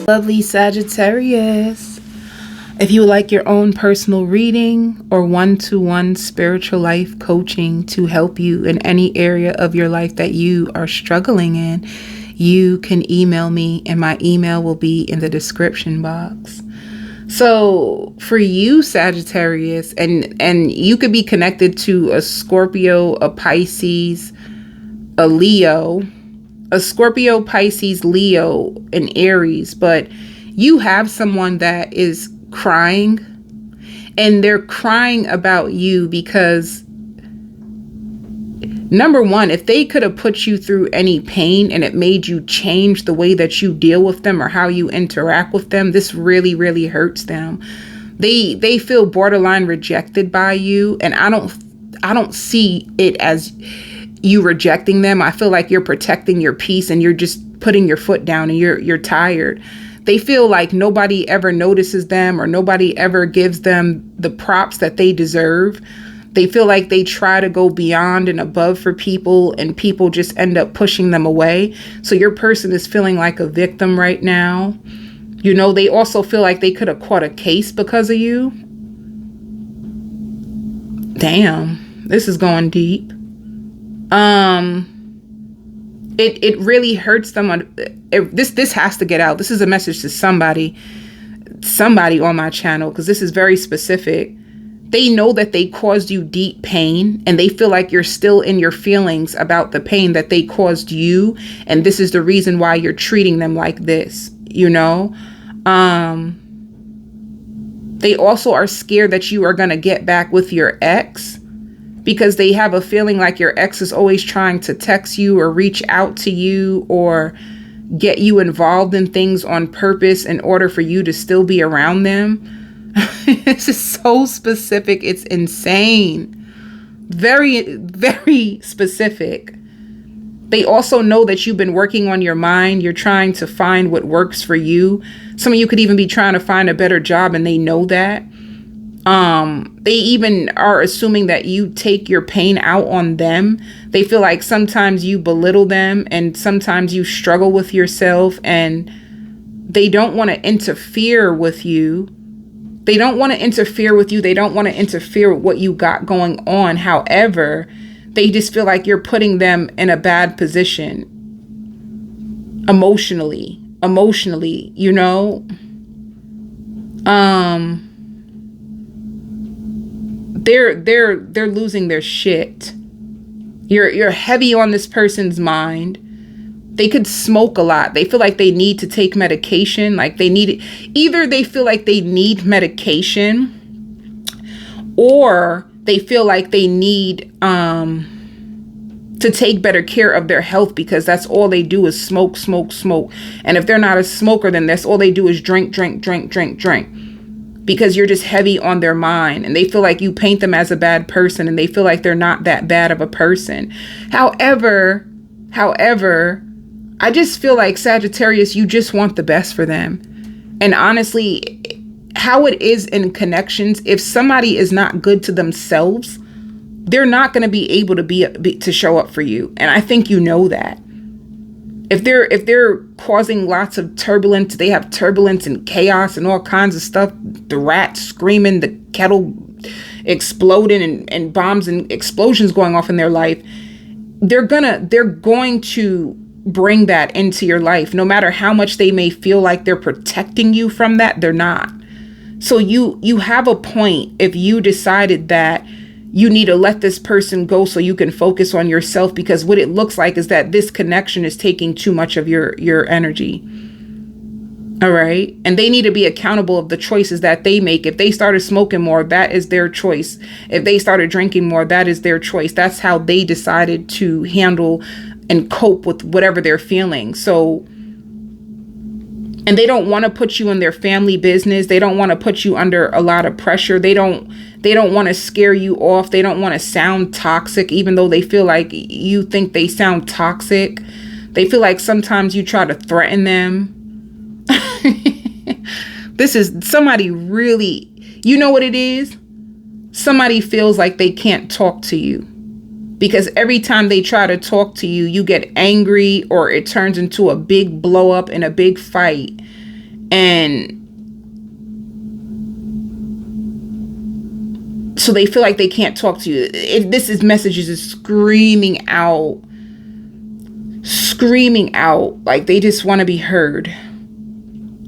Lovely Sagittarius. If you would like your own personal reading or one-to-one spiritual life coaching to help you in any area of your life that you are struggling in, you can email me, and my email will be in the description box. So for you, Sagittarius, and you could be connected to a Scorpio, a Pisces, a Leo, a Scorpio, Pisces, Leo, and Aries, but you have someone that is crying, and they're crying about you because, number one, if they could have put you through any pain and it made you change the way that you deal with them or how you interact with them, this really, really hurts them. They feel borderline rejected by you, and I don't see it as you rejecting them. I feel like you're protecting your peace and you're just putting your foot down and you're tired. They feel like nobody ever notices them or nobody ever gives them the props that they deserve. They feel like they try to go beyond and above for people, and people just end up pushing them away. So your person is feeling like a victim right now. You know, they also feel like they could have caught a case because of you. Damn, this is going deep. It really hurts them. This has to get out. This is a message to somebody on my channel, because this is very specific. They know that they caused you deep pain, and they feel like you're still in your feelings about the pain that they caused you. And this is the reason why you're treating them like this, you know? They also are scared that you are going to get back with your ex, because they have a feeling like your ex is always trying to text you or reach out to you or get you involved in things on purpose in order for you to still be around them. This is so specific. It's insane. Very, very specific. They also know that you've been working on your mind. You're trying to find what works for you. Some of you could even be trying to find a better job, and they know that. They even are assuming that you take your pain out on them. They feel like sometimes you belittle them and sometimes you struggle with yourself, and they don't want to interfere with you. They don't want to interfere with you. They don't want to interfere with what you got going on. However, they just feel like you're putting them in a bad position emotionally, you know? They're losing their shit. You're heavy on this person's mind. They could smoke a lot. They feel like they need to take medication. Like they need it. Either they feel like they need medication, or they feel like they need to take better care of their health, because that's all they do is smoke. And if they're not a smoker, then that's all they do is drink. Because you're just heavy on their mind, and they feel like you paint them as a bad person, and they feel like they're not that bad of a person. However, I just feel like, Sagittarius, you just want the best for them. And honestly, how it is in connections, if somebody is not good to themselves, they're not going to be able to show up for you. And I think you know that. If they're causing lots of turbulence, they have turbulence and chaos and all kinds of stuff, the rats screaming, the kettle exploding, and bombs and explosions going off in their life, they're going to bring that into your life. No matter how much they may feel like they're protecting you from that, they're not. So you have a point if you decided that you need to let this person go so you can focus on yourself, because what it looks like is that this connection is taking too much of your energy. All right. And they need to be accountable of the choices that they make. If they started smoking more, that is their choice. If they started drinking more, that is their choice. That's how they decided to handle and cope with whatever they're feeling. So, and they don't want to put you in their family business. They don't want to put you under a lot of pressure. They don't want to scare you off. They don't want to sound toxic, even though they feel like you think they sound toxic. They feel like sometimes you try to threaten them. This is somebody really, you know what it is? Somebody feels like they can't talk to you, because every time they try to talk to you, you get angry, or it turns into a big blow up and a big fight. And so they feel like they can't talk to you. This is messages is screaming out, like they just want to be heard.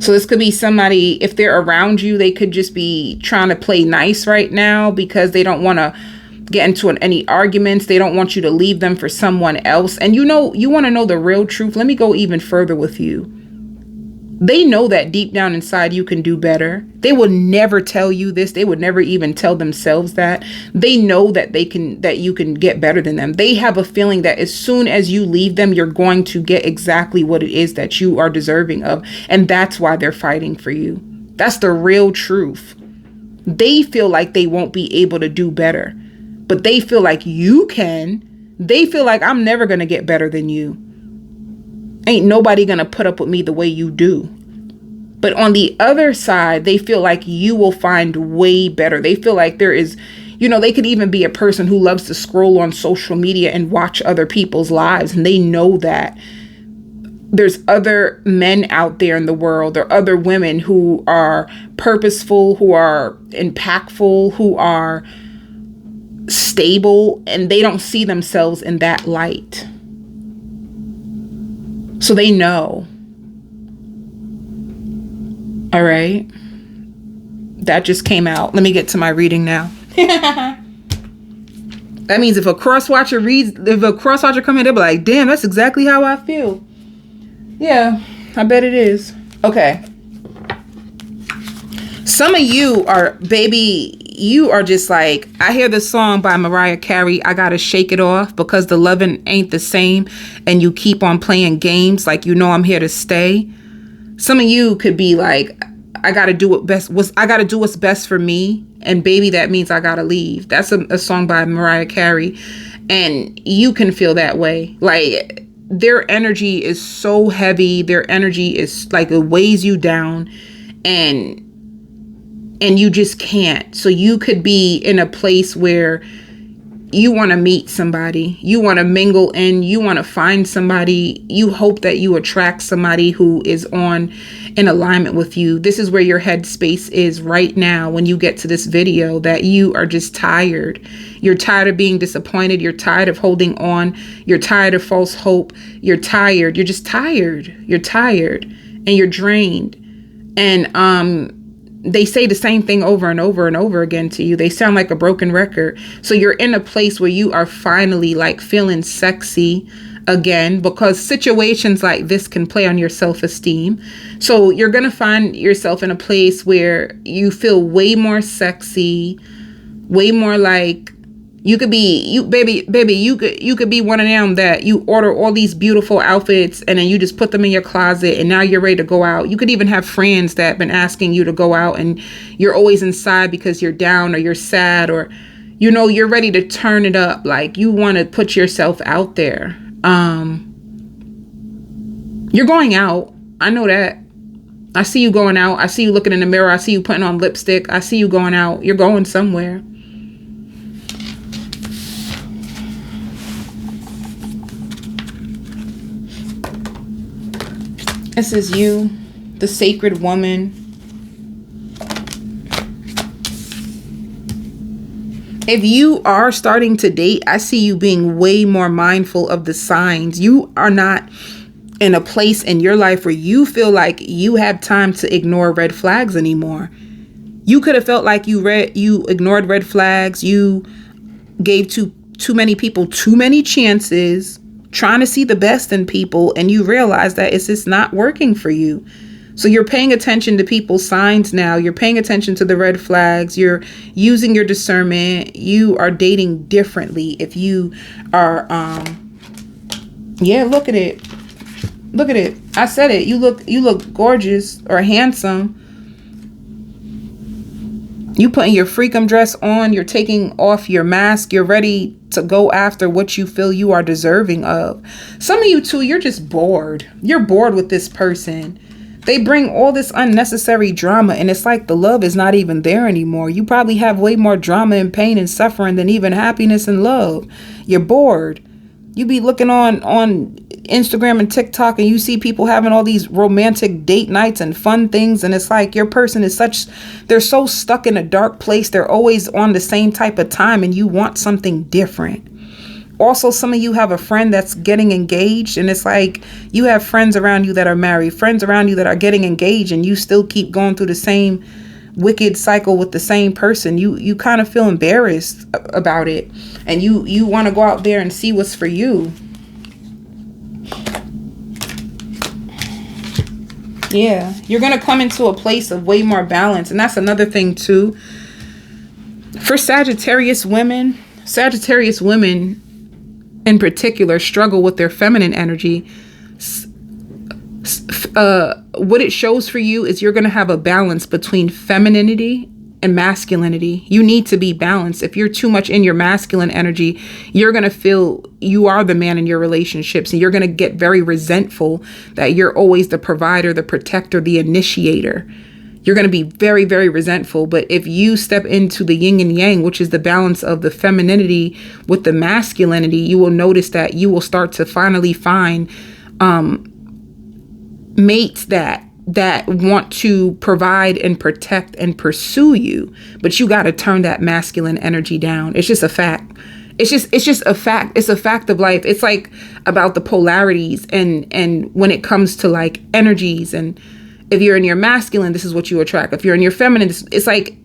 So this could be somebody, if they're around you, they could just be trying to play nice right now because they don't want to get into any arguments. They don't want you to leave them for someone else. And you want to know the real truth. Let me go even further with you. They know that deep down inside you can do better. They will never tell you this. They would never even tell themselves that. They know that you can get better than them. They have a feeling that as soon as you leave them, you're going to get exactly what it is that you are deserving of. And that's why they're fighting for you. That's the real truth. They feel like they won't be able to do better, but they feel like you can. They feel like I'm never going to get better than you. Ain't nobody gonna put up with me the way you do. But on the other side, they feel like you will find way better. They feel like there is, they could even be a person who loves to scroll on social media and watch other people's lives. And they know that there's other men out there in the world. There are other women who are purposeful, who are impactful, who are stable, and they don't see themselves in that light. So they know. All right. That just came out. Let me get to my reading now. That means if a cross-watcher come in, they'll be like, damn, that's exactly how I feel. Yeah, I bet it is. Okay. Some of you are just like, I hear this song by Mariah Carey, I gotta shake it off because the loving ain't the same, and you keep on playing games like I'm here to stay. Some of you could be like, I gotta do what's best for me, and baby, that means I gotta leave. That's a song by Mariah Carey, and you can feel that way. Like, their energy is so heavy, their energy is like, it weighs you down, and you just can't. So you could be in a place where you want to meet somebody, you want to mingle in, you want to find somebody, you hope that you attract somebody who is in alignment with you. This is where your headspace is right now when you get to this video, that you are just tired. You're tired of being disappointed. You're tired of holding on. You're tired of false hope. You're tired. You're just tired. You're tired and you're drained. And they say the same thing over and over and over again to you. They sound like a broken record. So you're in a place where you are finally like feeling sexy again, because situations like this can play on your self-esteem. So you're going to find yourself in a place where you feel way more sexy, way more like you could be, you could be one of them that you order all these beautiful outfits and then you just put them in your closet and now you're ready to go out. You could even have friends that have been asking you to go out and you're always inside because you're down or you're sad or, you're ready to turn it up. Like you want to put yourself out there. You're going out. I know that. I see you going out. I see you looking in the mirror. I see you putting on lipstick. I see you going out. You're going somewhere. This is you, the sacred woman. If you are starting to date, I see you being way more mindful of the signs. You are not in a place in your life where you feel like you have time to ignore red flags anymore. You could have felt like you ignored red flags. You gave too many people too many chances, trying to see the best in people, and you realize that it's just not working for you. So you're paying attention to people's signs now. You're paying attention to the red flags. You're using your discernment. You are dating differently. If you are, look at it. Look at it. I said it. You look gorgeous or handsome. You putting your freakum dress on. You're taking off your mask. You're ready to go after what you feel you are deserving of. Some of you too, you're just bored. You're bored with this person. They bring all this unnecessary drama and it's like the love is not even there anymore. You probably have way more drama and pain and suffering than even happiness and love. You're bored. You be looking on Instagram and TikTok and you see people having all these romantic date nights and fun things, and it's like your person is they're so stuck in a dark place. They're always on the same type of time, and you want something different. Also, some of you have a friend that's getting engaged, and it's like you have friends around you that are married, friends around you that are getting engaged, and you still keep going through the same wicked cycle with the same person. You kind of feel embarrassed about it, and you want to go out there and see what's for you. Yeah, you're going to come into a place of way more balance. And that's another thing too. For Sagittarius women in particular struggle with their feminine energy. What it shows for you is you're going to have a balance between femininity and masculinity. You need to be balanced. If you're too much in your masculine energy, you're going to feel you are the man in your relationships, and you're going to get very resentful that you're always the provider, the protector, the initiator. You're going to be very, very resentful. But if you step into the yin and yang, which is the balance of the femininity with the masculinity, you will notice that you will start to finally find mates that want to provide and protect and pursue you. But you got to turn that masculine energy down. It's just a fact. It's just a fact. It's a fact of life. It's like about the polarities and when it comes to like energies, and if you're in your masculine, this is what you attract. If you're in your feminine, it's like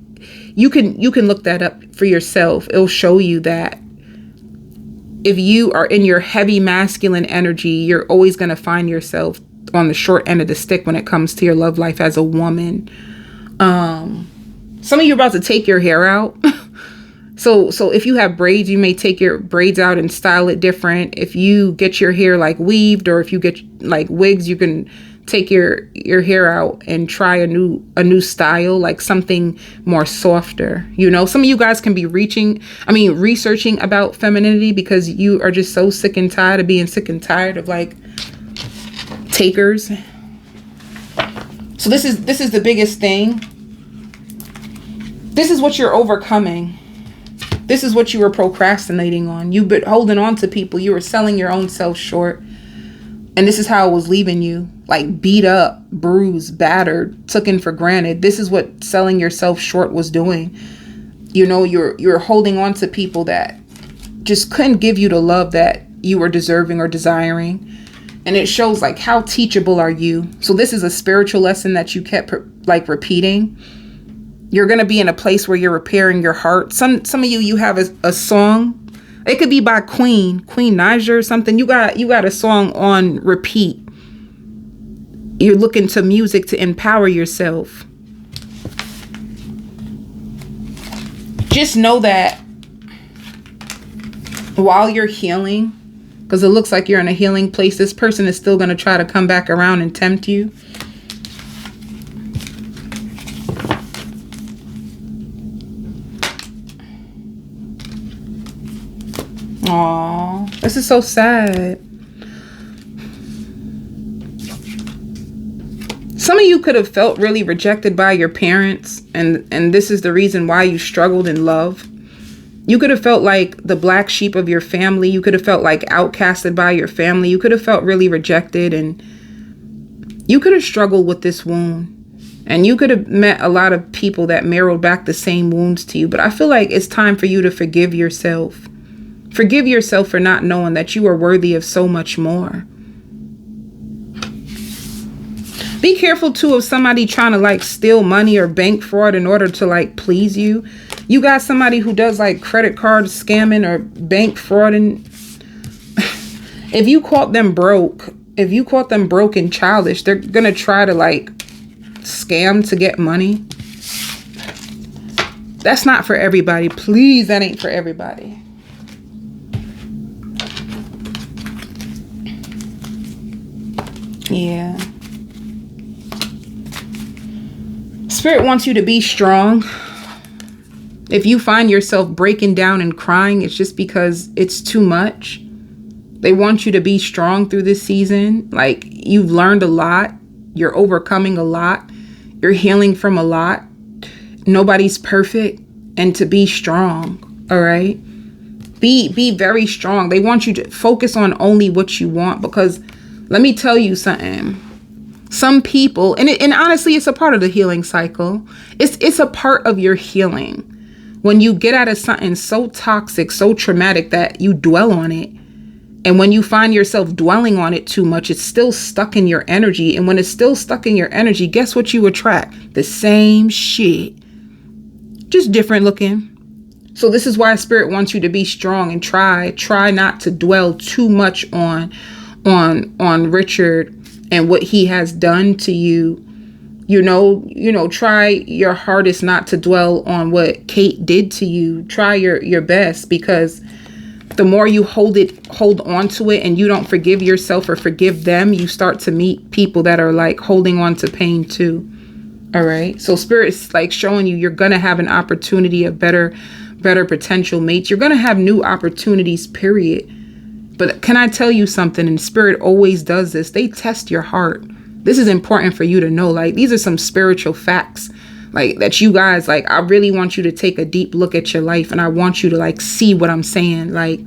you can look that up for yourself. It'll show you that if you are in your heavy masculine energy, you're always going to find yourself on the short end of the stick when it comes to your love life as a woman. Some of you are about to take your hair out. So if you have braids, you may take your braids out and style it different. If you get your hair like weaved, or if you get like wigs, you can take your hair out and try a new style, like something more softer. You know, some of you guys can be researching about femininity because you are just so sick and tired of being sick and tired of like takers. So this is the biggest thing. This is what you're overcoming. This is what you were procrastinating on. You've been holding on to people. You were selling your own self short. And this is how it was leaving you, like beat up, bruised, battered, taken for granted. This is what selling yourself short was doing. You know, you're holding on to people that just couldn't give you the love that you were deserving or desiring. And it shows like how teachable are you. So this is a spiritual lesson that you kept like repeating. You're going to be in a place where you're repairing your heart. Some of you have a song. It could be by Queen Niger or something. You got a song on repeat. You're looking to music to empower yourself. Just know that while you're healing, because it looks like you're in a healing place, this person is still going to try to come back around and tempt you. Aww, this is so sad. Some of you could have felt really rejected by your parents, and this is the reason why you struggled in love. You could have felt like the black sheep of your family. You could have felt like outcasted by your family. You could have felt really rejected, and you could have struggled with this wound. And you could have met a lot of people that mirrored back the same wounds to you. But I feel like it's time for you to forgive yourself. Forgive yourself for not knowing that you are worthy of so much more. Be careful too of somebody trying to like steal money or bank fraud in order to like please you. You got somebody who does like credit card scamming or bank fraud, and if you caught them broke and childish, they're gonna try to like scam to get money. That's not for everybody. Please, that ain't for everybody. Yeah. Spirit wants you to be strong. If you find yourself breaking down and crying, it's just because it's too much. They want you to be strong through this season. Like, you've learned a lot. You're overcoming a lot. You're healing from a lot. Nobody's perfect. And to be strong. All right. Be very strong. They want you to focus on only what you want, because let me tell you something. Some people, and honestly, it's a part of the healing cycle. It's a part of your healing. When you get out of something so toxic, so traumatic that you dwell on it, and when you find yourself dwelling on it too much, it's still stuck in your energy. And when it's still stuck in your energy, guess what you attract? The same shit, just different looking. So this is why Spirit wants you to be strong and try not to dwell too much on Richard and what he has done to you. You know, try your hardest not to dwell on what Kate did to you. Try your best, because the more you hold on to it and you don't forgive yourself or forgive them, you start to meet people that are like holding on to pain too. All right. So Spirit's like showing you you're going to have an opportunity of better potential mates. You're going to have new opportunities, period. But can I tell you something? And Spirit always does this. They test your heart. This is important for you to know. Like, these are some spiritual facts, like, that you guys, like, I really want you to take a deep look at your life, and I want you to like see what I'm saying. Like,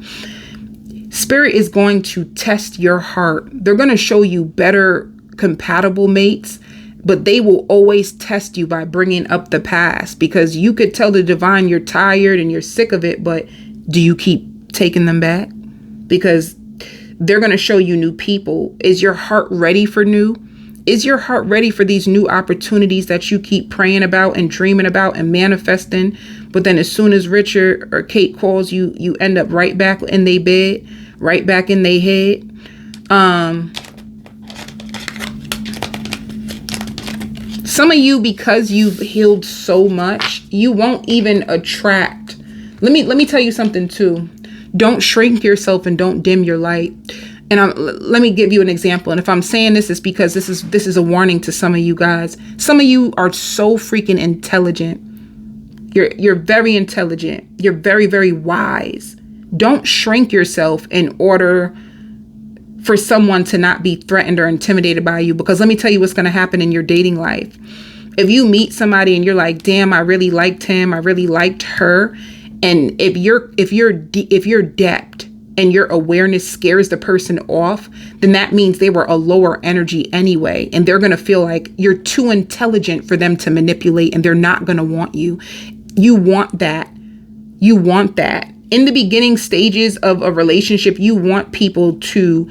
Spirit is going to test your heart. They're going to show you better compatible mates, but they will always test you by bringing up the past, because you could tell the divine you're tired and you're sick of it, but do you keep taking them back? Because they're going to show you new people. Is your heart ready for new? Is your heart ready for these new opportunities that you keep praying about and dreaming about and manifesting? But then as soon as Richard or Kate calls you, you end up right back in their bed, right back in their head. Some of you, because you've healed so much, you won't even attract. Let me tell you something too. Don't shrink yourself and don't dim your light. And let me give you an example. And if I'm saying this, it's because this is a warning to some of you guys. Some of you are so freaking intelligent. You're very intelligent. You're very, very wise. Don't shrink yourself in order for someone to not be threatened or intimidated by you. Because let me tell you what's going to happen in your dating life. If you meet somebody and you're like, damn, I really liked him, I really liked her. And if your depth and your awareness scares the person off, then that means they were a lower energy anyway. And they're going to feel like you're too intelligent for them to manipulate, and they're not going to want you. You want that. You want that. In the beginning stages of a relationship, you want people to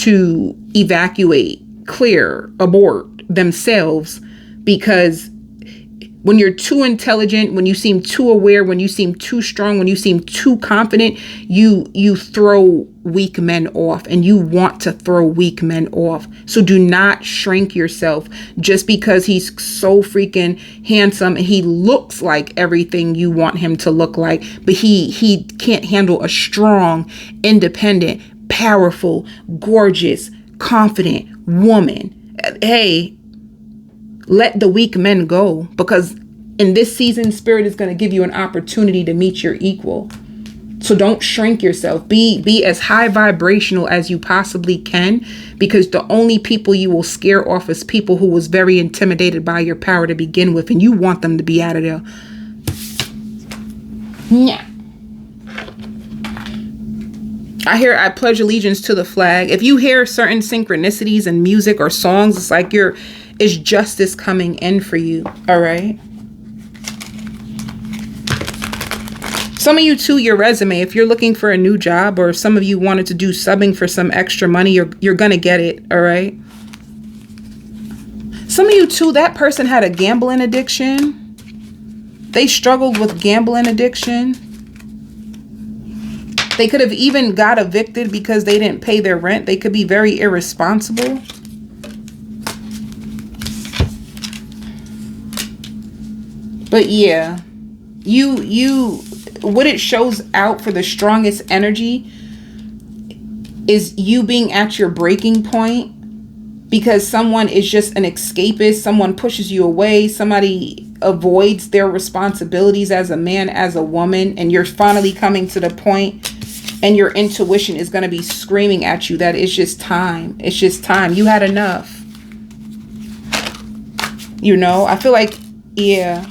evacuate, clear, abort themselves, because when you're too intelligent, when you seem too aware, when you seem too strong, when you seem too confident, you throw weak men off, and you want to throw weak men off. So do not shrink yourself just because he's so freaking handsome and he looks like everything you want him to look like, but he can't handle a strong, independent, powerful, gorgeous, confident woman. Hey, let the weak men go, because in this season, Spirit is going to give you an opportunity to meet your equal. So don't shrink yourself. Be as high vibrational as you possibly can, because the only people you will scare off is people who was very intimidated by your power to begin with, and you want them to be out of there. Yeah. I pledge allegiance to the flag. If you hear certain synchronicities in music or songs, it's like it's justice coming in for you. All right. Some of you too, your resume, if you're looking for a new job, or some of you wanted to do subbing for some extra money, you're going to get it. All right. Some of you too, that person had a gambling addiction. They struggled with gambling addiction. They could have even got evicted because they didn't pay their rent. They could be very irresponsible. But yeah, what it shows out for the strongest energy is you being at your breaking point, because someone is just an escapist. Someone pushes you away. Somebody avoids their responsibilities as a man, as a woman, and you're finally coming to the point, and your intuition is going to be screaming at you that it's just time. It's just time. You had enough. You know, I feel like, yeah.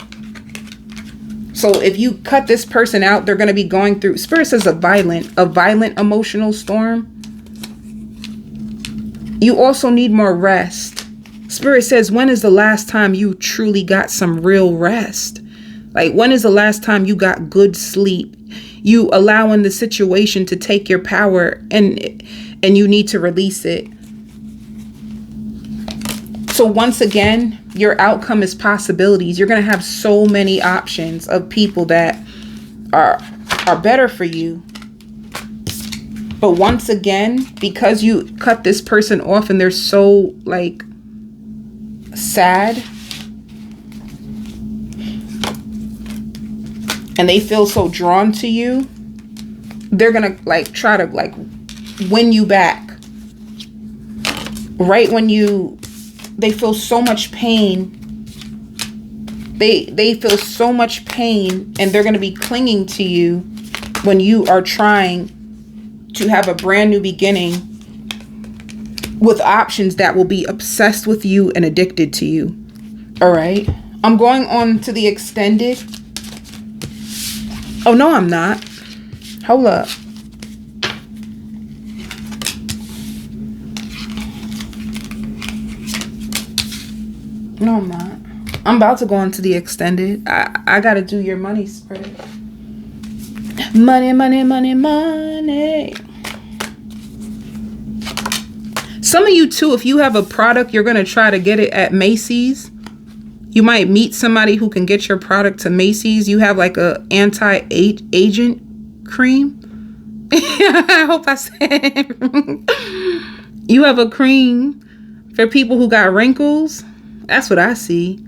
So if you cut this person out, they're going to be going through, Spirit says, a violent emotional storm. You also need more rest. Spirit says, when is the last time you truly got some real rest? Like, when is the last time you got good sleep? You allowing the situation to take your power, and you need to release it. So once again, your outcome is possibilities. You're going to have so many options of people that are better for you. But once again, because you cut this person off and they're so like sad and they feel so drawn to you, they're going to like try to like win you back. Right when they feel so much pain. They feel so much pain, and they're going to be clinging to you when you are trying to have a brand new beginning with options that will be obsessed with you and addicted to you. All right. I'm going on to the extended. Oh, no, I'm not. Hold up. No, I'm not. I'm about to go on to the extended. I got to do your money spread. Money, money, money, money. Some of you too, if you have a product, you're going to try to get it at Macy's. You might meet somebody who can get your product to Macy's. You have like a anti-agent cream. I hope I said. You have a cream for people who got wrinkles. That's what I see.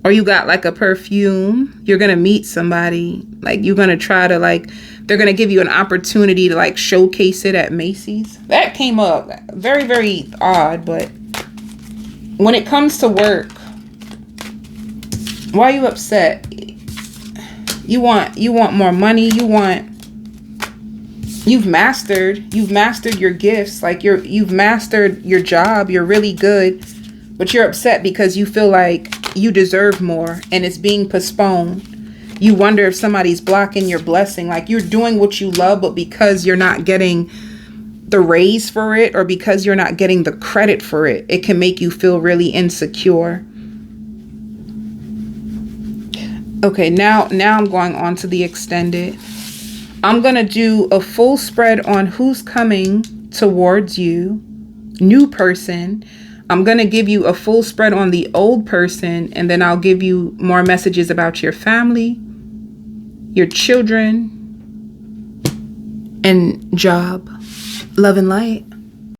Or you got like a perfume. You're going to meet somebody. Like you're going to try to like, they're going to give you an opportunity to like showcase it at Macy's. That came up. Very, very odd. But when it comes to work, why are you upset? You want more money. You've mastered your gifts. Like you've mastered your job. You're really good. But you're upset because you feel like you deserve more and it's being postponed. You wonder if somebody's blocking your blessing. Like you're doing what you love, but because you're not getting the raise for it or because you're not getting the credit for it, it can make you feel really insecure. Okay, now I'm going on to the extended. I'm going to do a full spread on who's coming towards you, new person. I'm going to give you a full spread on the old person, and then I'll give you more messages about your family, your children, and job. Love and light.